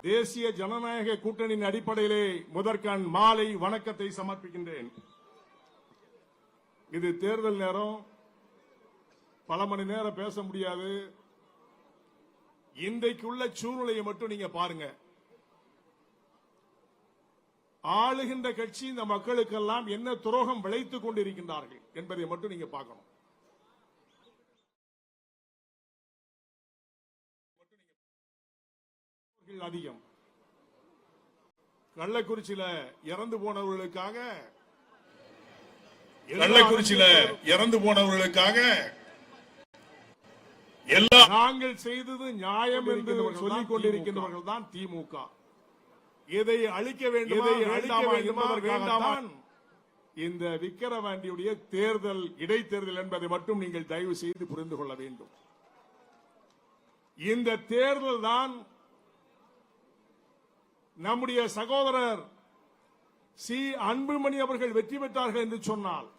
தேசிய ஜனநாயக கூட்டணியின் அடிப்படையிலே முதற்கண் மாலை வணக்கத்தை சமர்ப்பிக்கின்றேன். இது தேர்தல் நேரம், பல மணி நேரம் பேச முடியாது. இன்றைக்குள்ள சூழ்நிலையை மட்டும் நீங்க பாருங்க. ஆளுகின்ற கட்சி இந்த மக்களுக்கெல்லாம் என்ன துரோகம் விளைத்துக் கொண்டிருக்கின்றார்கள் என்பதை மட்டும் நீங்க பார்க்கணும். அதிகம் கள்ளக்குறிச்சியில இறந்து போனவர்களுக்காக எல்லாம் நாங்கள் செய்தது நியாயம் என்று சொல்லிக் கொண்டிருக்கின்றவர்கள் தான் திமுக. இதை அழிக்க வேண்டாம். இந்த விக்கிரவாண்டியுடைய தேர்தல் இடைத்தேர்தல் என்பதை மட்டும் நீங்கள் தயவு செய்து புரிந்து கொள்ள வேண்டும். இந்த தேர்தல் தான் நம்முடைய சகோதரர் சி அன்புமணி அவர்கள் வெற்றி பெற்றார்கள் என்று சொன்னால்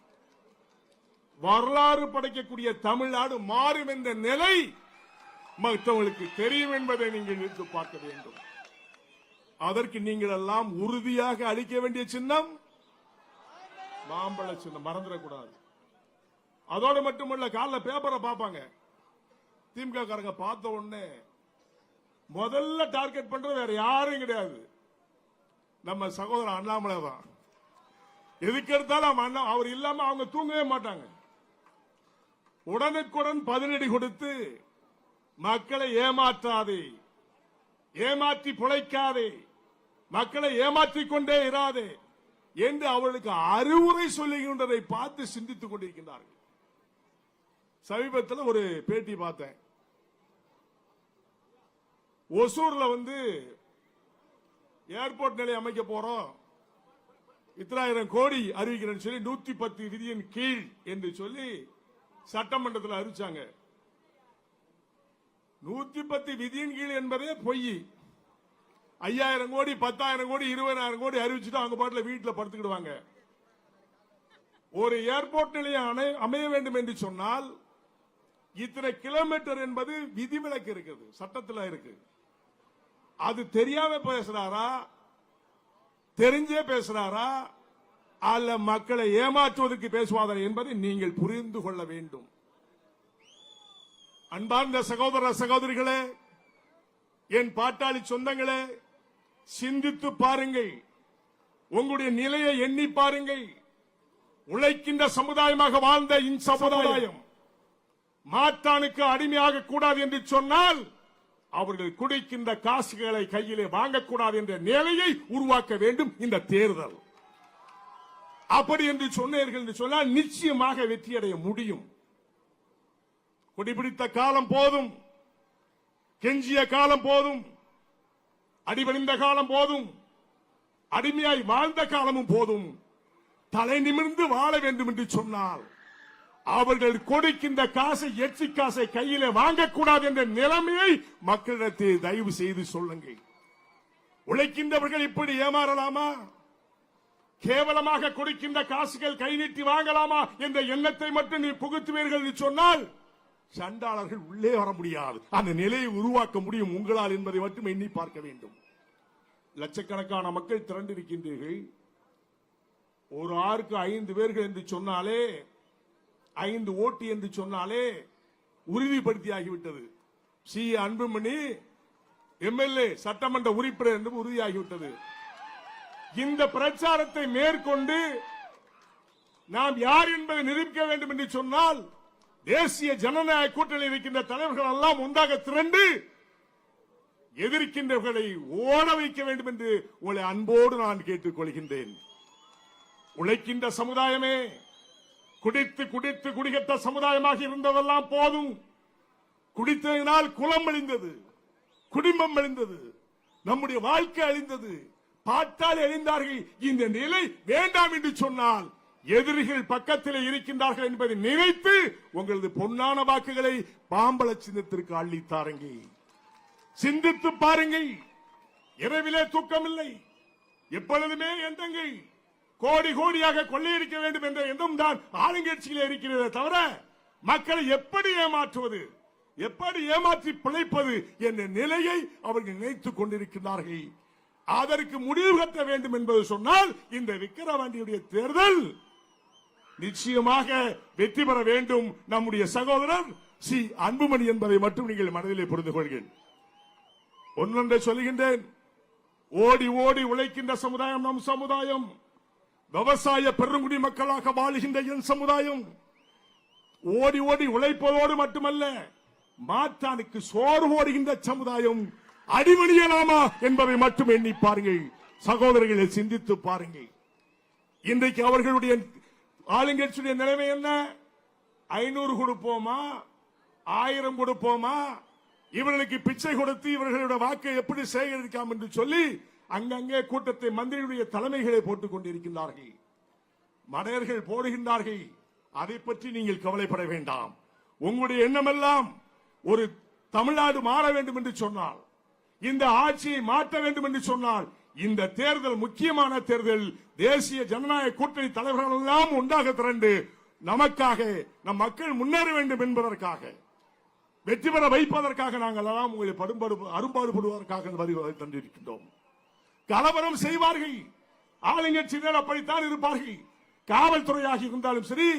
வரலாறு படைக்கக்கூடிய தமிழ்நாடு மாறும் என்ற நிலை மற்றவர்களுக்கு தெரியும் என்பதை நீங்கள் எடுத்து பார்க்க வேண்டும். அதற்கு நீங்கள் எல்லாம் உறுதியாக அளிக்க வேண்டிய சின்னம் மாம்பழ சின்னம், மறந்துடக்கூடாது. அதோடு மட்டுமல்ல, காலைல பேப்பரை பார்ப்பாங்க, திமுக காரங்க பார்த்த உடனே முதல்ல டார்கெட் பண்றது வேற யாரும் கிடையாது, நம்ம சகோதரர் அண்ணாமலை தான். எதுக்கு எடுத்தாலும் அவர் இல்லாம அவங்க தூங்கவே மாட்டாங்க. உடனுக்குடன் பதிலடி கொடுத்து மக்களை ஏமாற்றாதே, ஏமாற்றி பிழைக்காதே, மக்களை ஏமாற்றிக் கொண்டே இராதே என்று அவர்களுக்கு அறிவுரை சொல்லுகின்றதை பார்த்து சிந்தித்துக் கொண்டிருக்கின்றார்கள். சமீபத்தில் ஒரு பேட்டி பார்த்தேன். ஒசூர்ல ஏர்போர்ட் நிலையம் அமைக்க போறோம், இத்தனை ஆயிரம் கோடி அறிவிக்கிறேன்னு சொல்லி 110 விதியின் கீழ் என்று சொல்லி சட்டமன்றத்தில் அறிவிச்சாங்க. 110 விதியின் கீழ் என்பதே பொய். 5000 கோடி, 10,000 கோடி, 20,000 கோடி அறிவிச்சுட்டு அவங்க பாட்டில் வீட்டில் படுத்துக்கிடுவாங்க. ஒரு ஏர்போர்ட் நிலையம் அமைய வேண்டும் என்று சொன்னால் இத்தனை கிலோமீட்டர் என்பது விதிவிலக்கு இருக்குது, சட்டத்தில் இருக்கு. அது தெரியாம பேசுறாரா, தெரிஞ்சே பேசுறாரா, அல்ல மக்களை ஏமாற்றுவதற்கு பேசுவாரா என்பதை நீங்கள் புரிந்து கொள்ள வேண்டும். அன்பார்ந்த சகோதர சகோதரிகளே, என் பாட்டாளி சொந்தங்களே, சிந்தித்து பாருங்கள். உங்களுடைய நிலையை எண்ணி பாருங்கள். உழைக்கின்ற சமுதாயமாக வாழ்ந்த இந்த சமுதாயம் மாற்றானுக்கு அடிமையாக கூடாது என்று சொன்னால் அவர்கள் குடிக்கின்ற காசுகளை கையிலே வாங்கக்கூடாது என்ற நிலையை உருவாக்க வேண்டும் இந்த தேர்தல். அப்படி என்று சொன்னீர்கள் என்று சொன்னால் நிச்சயமாக வெற்றியடைய முடியும். குடிபிடித்த காலம் போதும், கெஞ்சிய காலம் போதும், அடிபணிந்த காலம் போதும், அடிமையாய் வாழ்ந்த காலமும் போதும். தலை நிமிர்ந்து வாழ வேண்டும் என்று சொன்னால் அவர்கள் கொடுக்கின்ற காசை, எச்சி காசை கையிலே வாங்கக்கூடாது என்ற நிலைமையை மக்களிடத்தில் தயவு செய்து சொல்லுங்கள். உழைக்கின்றவர்கள் இப்படி ஏமாறலாமா? கேவலமாக கொடுக்கின்ற காசுகள் கை நீட்டி வாங்கலாமா என்ற எண்ணத்தை மட்டும் நீ புகுத்துவீர்கள் என்று சொன்னால் சண்டாளர்கள் உள்ளே வர முடியாது. அந்த நிலையை உருவாக்க முடியும் உங்களால் என்பதை மட்டும் எண்ணி பார்க்க வேண்டும். லட்சக்கணக்கான மக்கள் திரண்டிருக்கின்றீர்கள். ஒரு ஆருக்கு 5 பேர்கள் என்று சொன்னாலே, 5 ஓட்டு என்று சொன்னாலே உறுதிப்படுத்தியாகிவிட்டது. சி அன்புமணி எம்எல்ஏ சட்டமன்ற உறுப்பினர் என்று உறுதியாகிவிட்டது. இந்த பிரச்சாரத்தை மேற்கொண்டு நாம் யார் என்பதை நிரூபிக்க வேண்டும் என்று சொன்னால் தேசிய ஜனநாயக கூட்டணியில் இருக்கின்ற தலைவர்கள் எல்லாம் ஒன்றாக திரண்டு எதிர்க்கின்றவர்களை ஓட வைக்க வேண்டும் என்று உங்களை அன்போடு நான் கேட்டுக் கொள்கின்றேன். உழைக்கின்ற சமுதாயமே, குடித்து குடித்து குடிகட்ட சமுதாயமாக இருந்ததெல்லாம் போதும். குடித்ததினால் குலம் அழிந்தது, குடும்பம் அழிந்தது, நம்முடைய வாழ்க்கை அழிந்தது, பாட்டாளி அழிந்தார்கள். இந்த நிலை வேண்டாம் என்று சொன்னால் எதிரிகள் பக்கத்தில் இருக்கின்றார்கள் என்பதை நினைத்து உங்களது பொன்னான வாக்குகளை பாம்பள சின்னத்திற்கு அள்ளி தாருங்கள். சிந்தித்து பாருங்கள். இரவிலே தூக்கமில்லை, எப்பொழுதுமே எண்ணங்கள். கோடி கோடியாக கொள்ளையடிக்க வேண்டும் என்ற எண்ணம் தான் ஆளுங்கட்சியில் இருக்கிறதே தவிர மக்களை எப்படி ஏமாற்றுவது, எப்படி ஏமாற்றி பிழைப்பது என்ற நிலையை அவர்கள் நினைத்துக் கொண்டிருக்கிறார்கள். அதற்கு முடிவு கட்ட வேண்டும் என்பது சொன்னால் இந்த விக்கிரவாண்டியுடைய தேர்தல் நிச்சயமாக வெற்றி பெற வேண்டும். நம்முடைய சகோதரர் சி அன்புமணி என்பதை மட்டும் நீங்கள் மனதிலே புரிந்து கொள்கிறேன். ஒன்றொன்றை சொல்லுகின்றேன். ஓடி ஓடி உழைக்கின்ற சமுதாயம் நம் சமுதாயம். விவசாய பெருங்குடி மக்களாக வாழுகின்ற என் சமுதாயம். ஓடி ஓடி உழைப்பதோடு மட்டுமல்ல, மாற்றானுக்கு சோறு போடுகின்ற சமுதாயம். அடிமணியலாமா என்பதை மட்டும் எண்ணி பாருங்கள் சகோதரர்களை, சிந்தித்து பாருங்கள். இன்றைக்கு அவர்களுடைய ஆளுங்கட்சியுடைய நிலைமை என்ன? 500 கொடுப்போமா, 1000 கொடுப்போமா, இவர்களுக்கு பிச்சை கொடுத்து இவர்களுடைய வாக்கை எப்படி சேகரிக்கலாம் என்று சொல்லி அங்கங்கே கூட்டத்தை மந்திரியுடைய தலைமைகளை போட்டுக் கொண்டிருக்கிறார்கள். மடையர்கள் போடுகின்றார்கள். அதை பற்றி நீங்கள் கவலைப்பட வேண்டாம். உங்களுடைய எண்ணமெல்லாம் ஒரு தமிழ்நாடு மாற வேண்டும் என்று சொன்னால், இந்த ஆட்சியை மாற்ற வேண்டும் என்று சொன்னால், இந்த தேர்தல் முக்கியமான தேர்தல். தேசிய ஜனநாயக கூட்டணி தலைவர்கள் எல்லாம் ஒன்றாக திரண்டு நமக்காக, நம் மக்கள் முன்னேற வேண்டும் என்பதற்காக, வெற்றி பெற வைப்பதற்காக நாங்கள் எல்லாம் உங்களை அரும்பாடுபடுவதற்காக தந்திருக்கின்றோம். கலவரம் செய்வார்கள். ஆளுங்கட்சியினர் அப்படித்தான் இருப்பார்கள். காவல்துறையாக இருந்தாலும் சரி,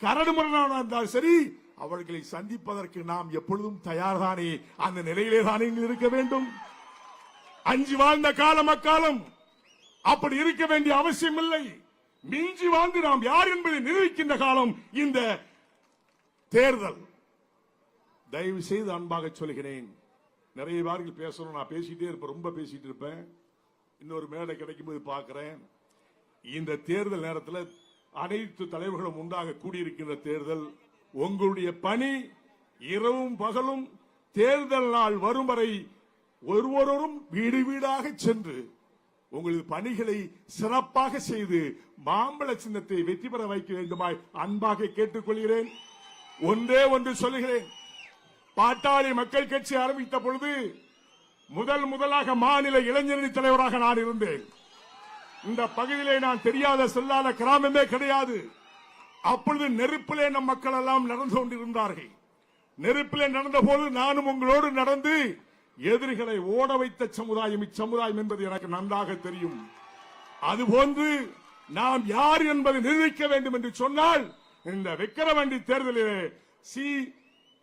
கரடுமுரடாக இருந்தாலும் சரி, அவர்களை சந்திப்பதற்கு நாம் எப்பொழுதும் தயார்தானே. அந்த நிலையிலே தானே இருக்க வேண்டும். அஞ்சு வாழ்ந்த காலம் அக்காலம். அப்படி இருக்க வேண்டிய அவசியம் இல்லை. மிஞ்சி வாழ்ந்து நாம் யார் என்பதை நிரூபிக்கின்ற காலம் இந்த தேர்தல். தயவு செய்து அன்பாக சொல்கிறேன். நிறைய வார்கள் பேசணும். நான் பேசிட்டே இருப்பேன், ரொம்ப பேசிட்டு இருப்பேன். இன்னொரு மேடை கிடைக்கும் போது பார்க்கிறேன். இந்த தேர்தல் நேரத்தில் அனைத்து தலைவர்களும் உண்டாக கூடியிருக்கின்ற தேர்தல். உங்களுடைய பணி இரவும் பகலும் தேர்தல் நாள் வரும் வரை ஒருவரும் வீடு வீடாக சென்று உங்களது பணிகளை சிறப்பாக செய்து மாம்பழ சின்னத்தை வெற்றி பெற வைக்க வேண்டுமாய் அன்பாக கேட்டுக்கொள்கிறேன். ஒன்றே ஒன்று சொல்லுகிறேன். பாட்டாளி மக்கள் கட்சி ஆரம்பித்த பொழுது முதலாக மாநில இளைஞரணி தலைவராக நான் இருந்தேன். இந்த பகுதியிலே நான் தெரியாத சொல்லாத கிராமமே கிடையாது. அப்பொழுது நெருப்பிலே நம் மக்கள் எல்லாம் நடந்து கொண்டிருந்தார்கள். நெருப்பிலே நடந்த போது நானும் உங்களோடு நடந்து எதிரிகளை ஓட வைத்த சமுதாயம் இச்சமுதாயம் என்பது எனக்கு நன்றாக தெரியும். அதுபோன்று நாம் யார் என்பதை நிரூபிக்க வேண்டும் என்று சொன்னால், இந்த விக்கிரவாண்டி தேர்தலிலே சி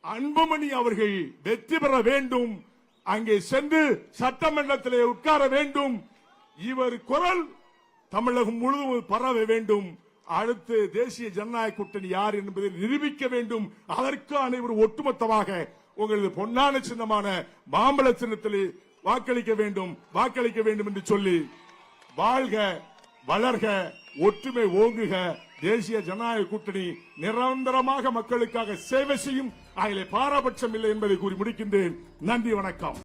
அன்புமணி அவர்கள் வெற்றி பெற வேண்டும். அங்கே சென்று சட்டமன்றத்திலே உட்கார வேண்டும். இவர் குரல் தமிழகம் முழுவதும் பரவ வேண்டும். அடுத்து தேசிய ஜனநாயக கூட்டணி யார் என்பதை நிரூபிக்க வேண்டும். அதற்கு அனைவரும் ஒட்டுமொத்தமாக உங்களது பொன்னான சின்னமான மாம்பழ சின்னத்தில் வாக்களிக்க வேண்டும் என்று சொல்லி, வாழ்க வளர்க ஒற்றுமை ஓங்குக. தேசிய ஜனநாயக கூட்டணி நிரந்தரமாக மக்களுக்காக சேவை செய்யும். அதிலே பாரபட்சம் இல்லை என்பதை கூறி முடிக்கின்றேன். நன்றி, வணக்கம்.